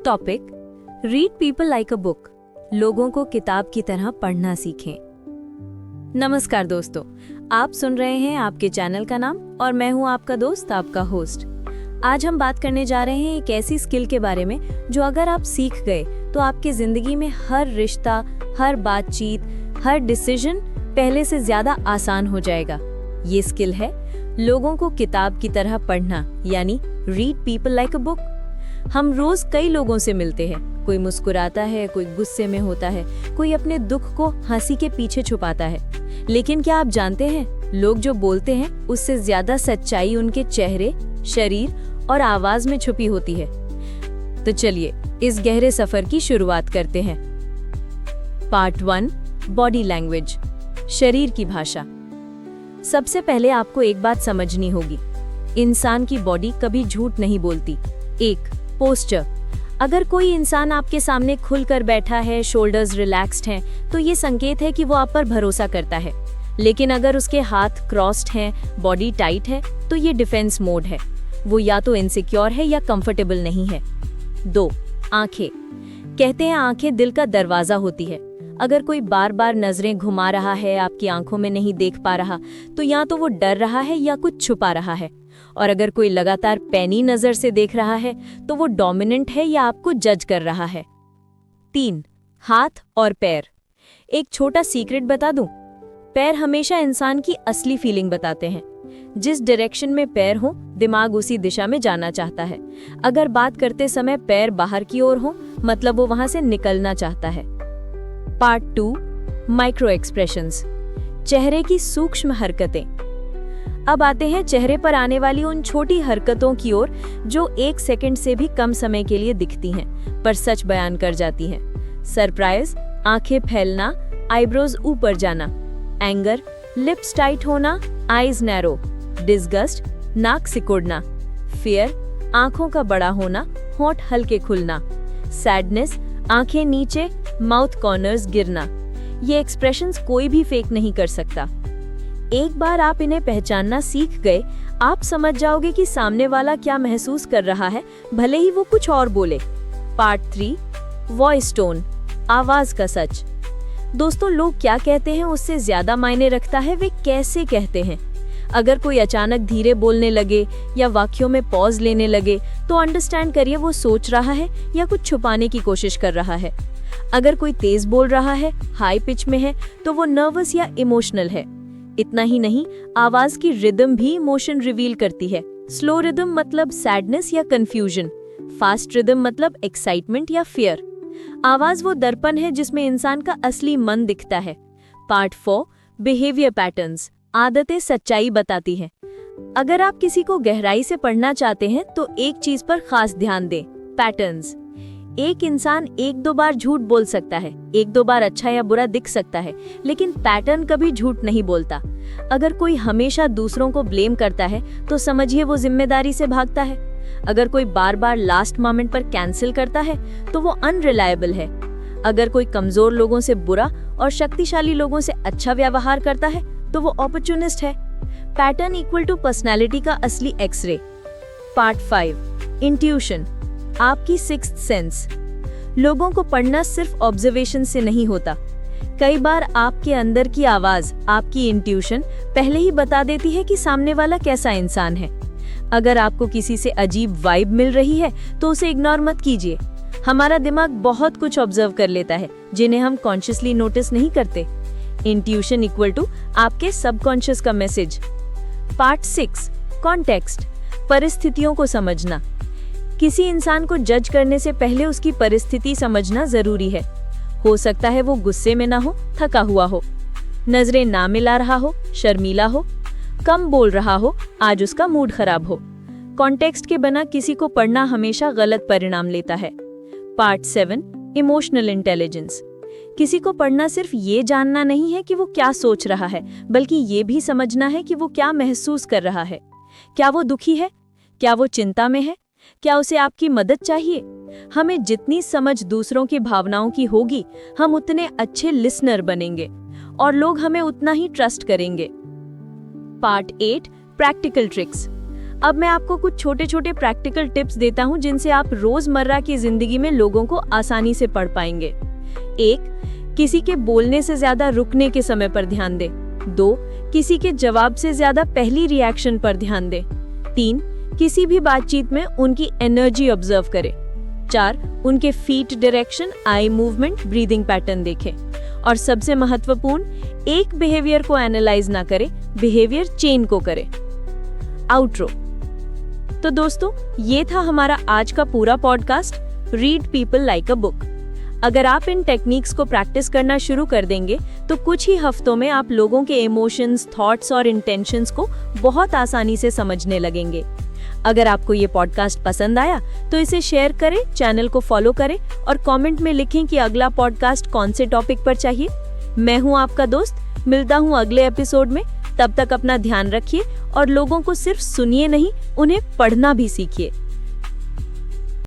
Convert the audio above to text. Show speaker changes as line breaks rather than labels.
Topic read people like a book. लोगों को किताब की तरह पढ़ना सीखें। नमस्कार दोस्तों, आप सुन रहे हैं आपके चैनल का नाम और मैं हूं आपका दोस्त, आपका होस्ट। आज हम बात करने जा रहे हैं एक ऐसी स्किल के बारे में जो अगर आप सीख गए तो आपकी जिंदगी में हर रिश्ता, हर बातचीत, हर डिसीजन पहले से ज्यादा आसान हो जाएगा। ये स्किल है लोगों को किताब की तरह पढ़ना, यानी read people like a book. हम रोज कई लोगों से मिलते हैं। कोई मुस्कुराता है, कोई गुस्से में होता है, कोई अपने दुख को हंसी के पीछे छुपाता है। लेकिन क्या आप जानते हैं, लोग जो बोलते हैं उससे ज्यादा सच्चाई उनके चेहरे, शरीर और आवाज में छुपी होती है। तो चलिए इस गहरे सफर की शुरुआत करते हैं। पार्ट 1, बॉडी लैंग्वेज, शरीर की भाषा। सबसे पहले आपको एक बात समझनी होगी, इंसान की बॉडी कभी झूठ नहीं बोलती। एक, पोस्चर। अगर कोई इंसान आपके सामने खुलकर बैठा है, शोल्डर्स रिलैक्स्ड हैं, तो ये संकेत है कि वो आप पर भरोसा करता है। लेकिन अगर उसके हाथ क्रॉस्ड हैं, बॉडी टाइट है, तो ये डिफेंस मोड है। वो या तो इनसिक्योर है या कंफर्टेबल नहीं है। 2, आंखें। कहते हैं आंखें दिल का दरवाजा होती है। अगर कोई बार बार नजरें घुमा रहा है, आपकी आंखों में नहीं देख पा रहा, तो या तो वो डर रहा है या कुछ छुपा रहा है। और अगर कोई लगातार पैनी नजर से देख रहा है, तो वो डोमिनेंट है या आपको जज कर रहा है। 3, हाथ और पैर। एक छोटा सीक्रेट बता दूं, पैर हमेशा इंसान की असली फीलिंग बताते हैं। जिस डायरेक्शन में पैर हो, दिमाग उसी दिशा में जाना चाहता है। अगर बात करते समय पैर बाहर की ओर हो, मतलब वो वहां से निकलना चाहता है। पार्ट 2, माइक्रो एक्सप्रेशंस, चेहरे की सूक्ष्म हरकतें। अब आते हैं चेहरे पर आने वाली उन छोटी हरकतों की ओर जो 1 सेकंड से भी कम समय के लिए दिखती हैं, पर सच बयान कर जाती हैं। सरप्राइज, आंखें फैलना, आईब्रोज ऊपर जाना। एंगर, लिप्स टाइट होना, आईज नैरो। डिस्गस्ट, नाक सिकुड़ना। फियर, आंखों का बड़ा होना, होंठ हल्के खुलना। सैडनेस, आंखें नीचे, माउथ कॉर्नर्स गिरना। ये एक्सप्रेशंस कोई भी फेक नहीं कर सकता। एक बार आप इन्हें पहचानना सीख गए, आप समझ जाओगे कि सामने वाला क्या महसूस कर रहा है, भले ही वो कुछ और बोले। पार्ट 3, वॉइस टोन, आवाज का सच। दोस्तों, लोग क्या कहते हैं उससे ज्यादा मायने रखता है वे कैसे कहते हैं। अगर कोई अचानक धीरे बोलने लगे या वाक्यों में पॉज लेने लगे, तो अंडरस्टैंड करिए वो सोच रहा है या कुछ छुपाने की कोशिश कर रहा है। अगर कोई तेज बोल रहा है, हाई पिच में है, तो वो नर्वस या इमोशनल है। इतना ही नहीं, आवाज की रिदम भी इमोशन रिवील करती है। स्लो रिदम मतलब सैडनेस या कंफ्यूजन, फास्ट रिदम मतलब एक्साइटमेंट या फियर। आवाज वो दर्पण है जिसमें इंसान का असली मन दिखता है। पार्ट 4, बिहेवियर पैटर्न्स, आदतें सच्चाई बताती हैं। अगर आप किसी को गहराई से पढ़ना चाहते हैं तो एक चीज पर खास ध्यान दें, पैटर्न्स। एक इंसान 1-2 बार झूठ बोल सकता है, 1-2 बार अच्छा या बुरा दिख सकता है, लेकिन पैटर्न कभी झूठ नहीं बोलता। अगर कोई हमेशा दूसरों को ब्लेम करता है, तो समझिए वो जिम्मेदारी से भागता है। अगर कोई बार बार लास्ट मोमेंट पर कैंसिल करता है, तो वो अनरिलायबल है। अगर कोई कमजोर लोगों से बुरा और शक्तिशाली लोगों से अच्छा व्यवहार करता है, तो वो अपॉर्चुनिस्ट है। पैटर्न इक्वल टू पर्सनैलिटी का असली एक्सरे। पार्ट 5, इंट्यूशन, आपकी सिक्स्थ सेंस। लोगों को पढ़ना सिर्फ ऑब्जर्वेशन से नहीं होता। कई बार आपके अंदर की आवाज, आपकी इंट्यूशन पहले ही बता देती है कि सामने वाला कैसा इंसान है। अगर आपको किसी से अजीब वाइब मिल रही है, तो उसे इग्नोर मत कीजिए। हमारा दिमाग बहुत कुछ ऑब्जर्व कर लेता है जिन्हें हम कॉन्शियसली नोटिस नहीं करते। इंट्यूशन इक्वल टू आपके सबकॉन्शियस का मैसेज। पार्ट 6, कॉन्टेक्स्ट, परिस्थितियों को समझना। किसी इंसान को जज करने से पहले उसकी परिस्थिति समझना जरूरी है। हो सकता है वो गुस्से में ना हो, थका हुआ हो, नजरें ना मिला रहा हो, शर्मीला हो, कम बोल रहा हो, आज उसका मूड खराब हो। कॉन्टेक्स्ट के बिना किसी को पढ़ना हमेशा गलत परिणाम लेता है। Part 7, emotional intelligence. किसी को पढ़ना सिर्फ ये जानना नहीं है कि वो क्या सोच रहा है, बल्कि ये भी समझना है कि वो क्या महसूस कर रहा है। क्या वो दुखी है? क्या वो चिंता में है? क्या उसे आपकी मदद चाहिए? हमें जितनी समझ दूसरों की भावनाओं की होगी, हम उतने अच्छे लिसनर बनेंगे और लोग हमें उतना ही ट्रस्ट करेंगे। Part 8, practical tricks. अब मैं आपको कुछ छोटे छोटे प्रैक्टिकल टिप्स देता हूँ जिनसे आप रोजमर्रा की जिंदगी में लोगों को आसानी से पढ़ पाएंगे। 1. किसी के बोलने से ज्यादा रुकने के समय पर ध्यान दें। 2. किसी के जवाब से ज्यादा पहली रिएक्शन पर ध्यान दें। 3. किसी भी बातचीत में उनकी एनर्जी ऑब्जर्व करें। 4. उनके feet direction, eye movement, breathing pattern देखें। और सबसे महत्वपूर्ण, एक बिहेवियर को एनालाइज ना करें, बिहेवियर चेन को करें। आउटरो। तो दोस्तों, ये था हमारा आज का पूरा podcast, read people like a book. अगर आप इन टेक्निक्स को प्रैक्टिस करना शुरू कर देंगे तो कुछ ही हफ्तों में आप लोगों के इमोशंस, थॉट्स और इंटेंशंस को बहुत आसानी से समझने लगेंगे। अगर आपको ये पॉडकास्ट पसंद आया तो इसे शेयर करें, चैनल को फॉलो करें और कमेंट में लिखें कि अगला पॉडकास्ट कौन से टॉपिक पर चाहिए। मैं हूं आपका दोस्त, मिलता हूं अगले एपिसोड में। तब तक अपना ध्यान रखिए और लोगों को सिर्फ सुनिए नहीं, उन्हें पढ़ना भी सीखिए।